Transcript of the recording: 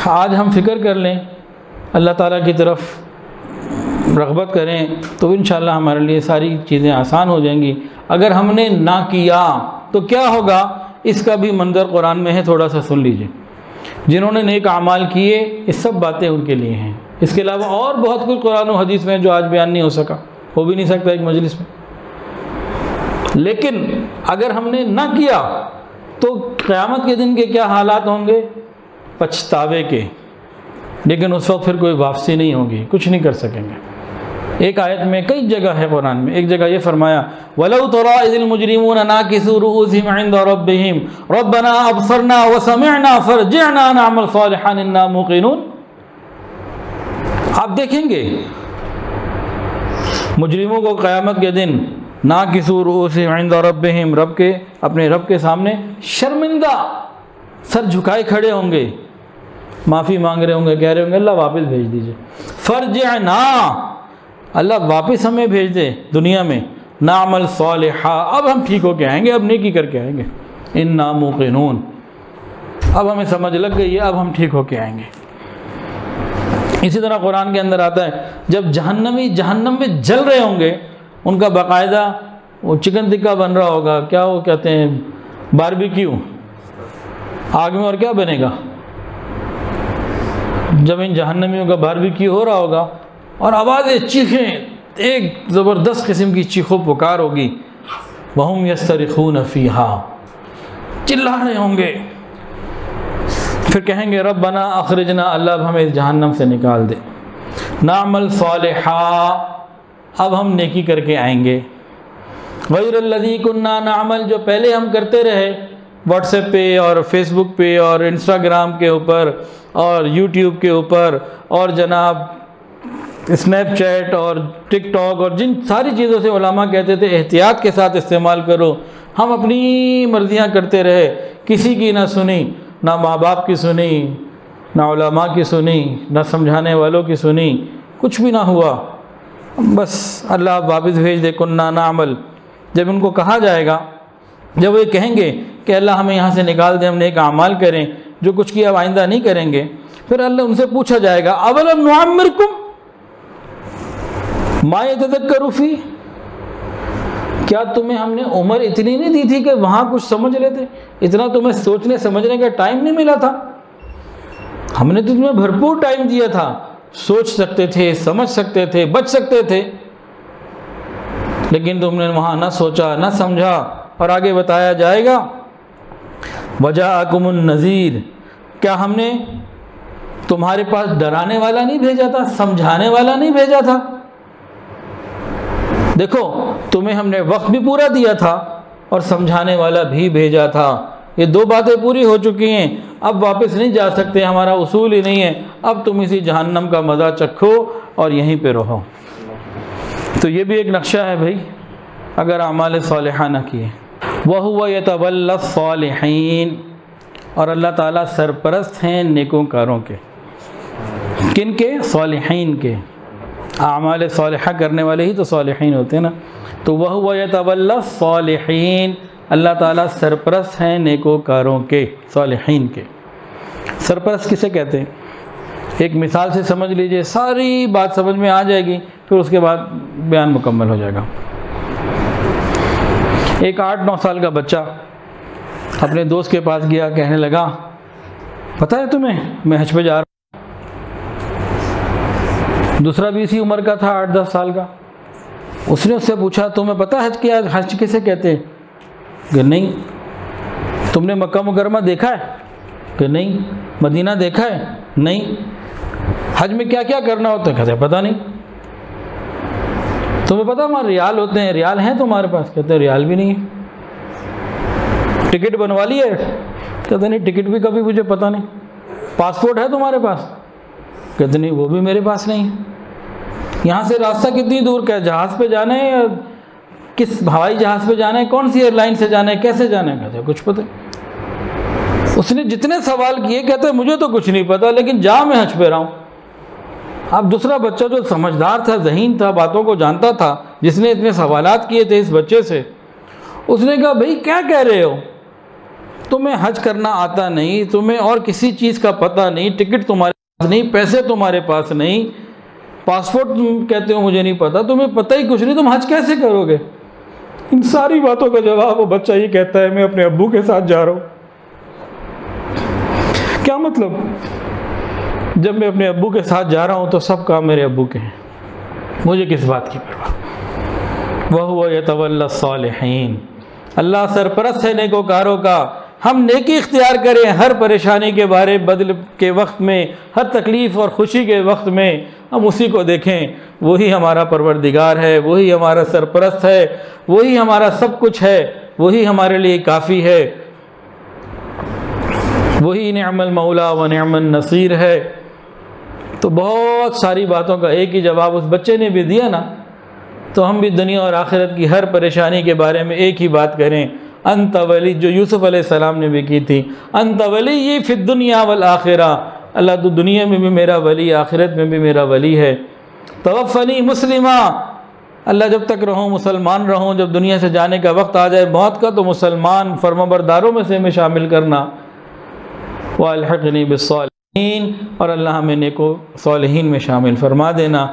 آج ہم فکر کر لیں، اللہ تعالیٰ کی طرف رغبت کریں تو انشاءاللہ ہمارے لیے ساری چیزیں آسان ہو جائیں گی۔ اگر ہم نے نہ کیا تو کیا ہوگا، اس کا بھی منظر قرآن میں ہے، تھوڑا سا سن لیجئے۔ جنہوں نے نیک اعمال کیے، یہ سب باتیں ان کے لیے ہیں۔ اس کے علاوہ اور بہت کچھ قرآن و حدیث میں جو آج بیان نہیں ہو سکا، ہو بھی نہیں سکتا ایک مجلس میں۔ لیکن اگر ہم نے نہ کیا تو قیامت کے دن کے کیا حالات ہوں گے، پچھتاوے کے۔ لیکن اس وقت پھر کوئی واپسی نہیں ہوگی، کچھ نہیں کر سکیں گے۔ ایک آیت میں، کئی جگہ ہے قرآن میں، ایک جگہ یہ فرمایا وَلَوْ تَرَىٰ إِذِ الْمُجْرِمُونَ نَاكِسُو رُءُوسِهِمْ عِندَ رَبِّهِمْ رَبَّنَا أَبْصَرْنَا وَسَمِعْنَا فَارْجِعْنَا نَعْمَلْ صَالِحًا إِنَّا موقنون۔ آپ دیکھیں گے مجرموں کو قیامت کے دن نَاكِسُو رُءُوسِهِمْ عِندَ رَبِّهِمْ اپنے رب کے سامنے شرمندہ سر جھکائے کھڑے ہوں گے، معافی مانگ رہے ہوں گے، کہہ رہے ہوں گے اللہ واپس بھیج دیجئے۔ فَارْجِعْنَا، اللہ واپس ہمیں بھیج دے دنیا میں، نعمل صالحا، اب ہم ٹھیک ہو کے آئیں گے، اب نیکی کر کے آئیں گے، انا موقنون، اب ہمیں سمجھ لگ گئی ہے، اب ہم ٹھیک ہو کے آئیں گے۔ اسی طرح قرآن کے اندر آتا ہے جب جہنمی جہنم میں جل رہے ہوں گے، ان کا باقاعدہ وہ چکن ٹکا بن رہا ہوگا، کیا وہ کہتے ہیں باربیکیو، آگ میں، اور کیا بنے گا جب ان جہنمیوں کا باربیکیو ہو رہا ہوگا، اور آوازیں، چیخیں، ایک زبردست قسم کی چیخو پکار ہوگی، وَهُمْ يَسْتَرِخُونَ فِيهَا، چلا رہے ہوں گے، پھر کہیں گے ربنا اخرجنا، اللہ اب ہمیں اس جہنم سے نکال دے، نعمل صالحا، اب ہم نیکی کر کے آئیں گے، غیر الذی کنا نعمل، جو پہلے ہم کرتے رہے واٹس ایپ پہ اور فیس بک پہ اور انسٹاگرام کے اوپر اور یوٹیوب کے اوپر اور جناب اسنیپ چیٹ اور ٹک ٹاک، اور جن ساری چیزوں سے علماء کہتے تھے احتیاط کے ساتھ استعمال کرو، ہم اپنی مرضیاں کرتے رہے، کسی کی نہ سنی، نہ ماں باپ کی سنی، نہ علماء کی سنی، نہ سمجھانے والوں کی سنی، کچھ بھی نہ ہوا، بس اللہ واپس بھیج دے، کننا نعمل۔ جب ان کو کہا جائے گا، جب وہ یہ کہیں گے کہ اللہ ہمیں یہاں سے نکال دے، ہم نیک اعمال کریں، جو کچھ کیا اب آئندہ نہیں کریں گے، پھر اللہ ان سے پوچھا جائے گا اولم نعمرکم ما یتذکر فیہ، کیا تمہیں ہم نے عمر اتنی نہیں دی تھی کہ وہاں کچھ سمجھ لیتے، اتنا تمہیں سوچنے سمجھنے کا ٹائم نہیں ملا تھا؟ ہم نے تو تمہیں بھرپور ٹائم دیا تھا، سوچ سکتے تھے، سمجھ سکتے تھے، بچ سکتے تھے، لیکن تم نے وہاں نہ سوچا نہ سمجھا۔ اور آگے بتایا جائے گا وجاءکم النذیر، کیا ہم نے تمہارے پاس ڈرانے والا نہیں بھیجا تھا، سمجھانے والا نہیں بھیجا تھا؟ دیکھو تمہیں ہم نے وقت بھی پورا دیا تھا اور سمجھانے والا بھی بھیجا تھا، یہ دو باتیں پوری ہو چکی ہیں، اب واپس نہیں جا سکتے، ہمارا اصول ہی نہیں ہے، اب تم اسی جہنم کا مزہ چکھو اور یہیں پہ رہو۔ تو یہ بھی ایک نقشہ ہے بھائی، اگر اعمال صالحہ نہ کیے۔ وَهُوَ يَتَوَلَّى الصَّالِحِينَ، اور اللہ تعالیٰ سرپرست ہیں نیکوں کاروں کے۔ کن کے؟ صالحین کے۔ اعمال صالحہ کرنے والے ہی تو صالحین ہوتے ہیں نا۔ تو وَهُوَ يَتَوَلَّى الصَّالِحِينَ، اللہ تعالیٰ سرپرست ہیں نیکوں کاروں کے، صالحین کے۔ سرپرست کسے کہتے ہیں؟ ایک مثال سے سمجھ لیجئے، ساری بات سمجھ میں آ جائے گی، پھر اس کے بعد بیان مکمل ہو جائے گا۔ ایک 8-9 سال کا بچہ اپنے دوست کے پاس گیا، کہنے لگا پتہ ہے تمہیں میں حج پہ جا رہا ہوں۔ دوسرا بھی اسی عمر کا تھا، 8-10 سال کا، اس نے اس سے پوچھا تمہیں پتہ حج کیا، حج کسے کہتے ہیں؟ کہ نہیں۔ تم نے مکہ مکرمہ دیکھا ہے؟ کہ نہیں۔ مدینہ دیکھا ہے؟ نہیں۔ حج میں کیا کیا کرنا ہوتا ہے؟ کہتے ہیں پتہ نہیں۔ تمہیں پتہ ہمارے ریال ہوتے ہیں؟ ریال ہیں تمہارے پاس؟ کہتے ہیں ریال بھی نہیں ہے۔ ٹکٹ بنوا لی ہے؟ کہتے نہیں، ٹکٹ بھی کبھی مجھے پتہ نہیں۔ پاسپورٹ ہے تمہارے پاس؟ کہتے نہیں، وہ بھی میرے پاس نہیں ہے۔ یہاں سے راستہ کتنی دور کا ہے؟ جہاز پہ جانا ہے یا کس ہوائی جہاز پہ جانا ہے؟ کون سی ایئر لائن سے جانا ہے؟ کیسے جانا ہے؟ کہتے ہیں کچھ پتہ۔ اس نے جتنے سوال کیے، کہتے ہیں مجھے تو کچھ نہیں پتہ، لیکن جا میں حج پہ رہا ہوں۔ اب دوسرا بچہ جو سمجھدار تھا، ذہین تھا، باتوں کو جانتا تھا، جس نے اتنے سوالات کیے تھے اس بچے سے، اس نے کہا بھائی کیا کہہ رہے ہو؟ تمہیں حج کرنا آتا نہیں، تمہیں اور کسی چیز کا پتہ نہیں، ٹکٹ تمہارے پاس نہیں، پیسے تمہارے پاس نہیں، پاسپورٹ تم کہتے ہو مجھے نہیں پتہ، تمہیں پتہ ہی کچھ نہیں، تم حج کیسے کرو گے؟ ان ساری باتوں کا جواب وہ بچہ یہ کہتا ہے میں اپنے ابو کے ساتھ جا رہا ہوں۔ کیا مطلب؟ جب میں اپنے ابو کے ساتھ جا رہا ہوں تو سب کام میرے ابو کے ہیں، مجھے کس بات کی پرواہ؟ وَهُوَ يَتَوَلَّى الصَّالِحِينَ، اللہ سرپرست ہے نیکوکاروں کا۔ ہم نیکی اختیار کریں ہر پریشانی کے بارے بدل کے وقت میں، ہر تکلیف اور خوشی کے وقت میں ہم اسی کو دیکھیں، وہی ہمارا پروردگار ہے، وہی ہمارا سرپرست ہے، وہی ہمارا سب کچھ ہے، وہی ہمارے لیے کافی ہے، وہی نعم المولا و نعم النصیر ہے۔ تو بہت ساری باتوں کا ایک ہی جواب اس بچے نے بھی دیا نا، تو ہم بھی دنیا اور آخرت کی ہر پریشانی کے بارے میں ایک ہی بات کریں، انت ولی، جو یوسف علیہ السلام نے بھی کی تھی، انت ولی فی الدنیا والآخرہ، اللہ تو دنیا میں بھی میرا ولی، آخرت میں بھی میرا ولی ہے۔ توفنی مسلمہ، اللہ جب تک رہوں مسلمان رہوں، جب دنیا سے جانے کا وقت آ جائے موت کا تو مسلمان فرمانبرداروں میں سے ہمیں شامل کرنا، والحقنی بالصالحین، اور اللہ ہمیں نیکو صالحین میں شامل فرما دینا۔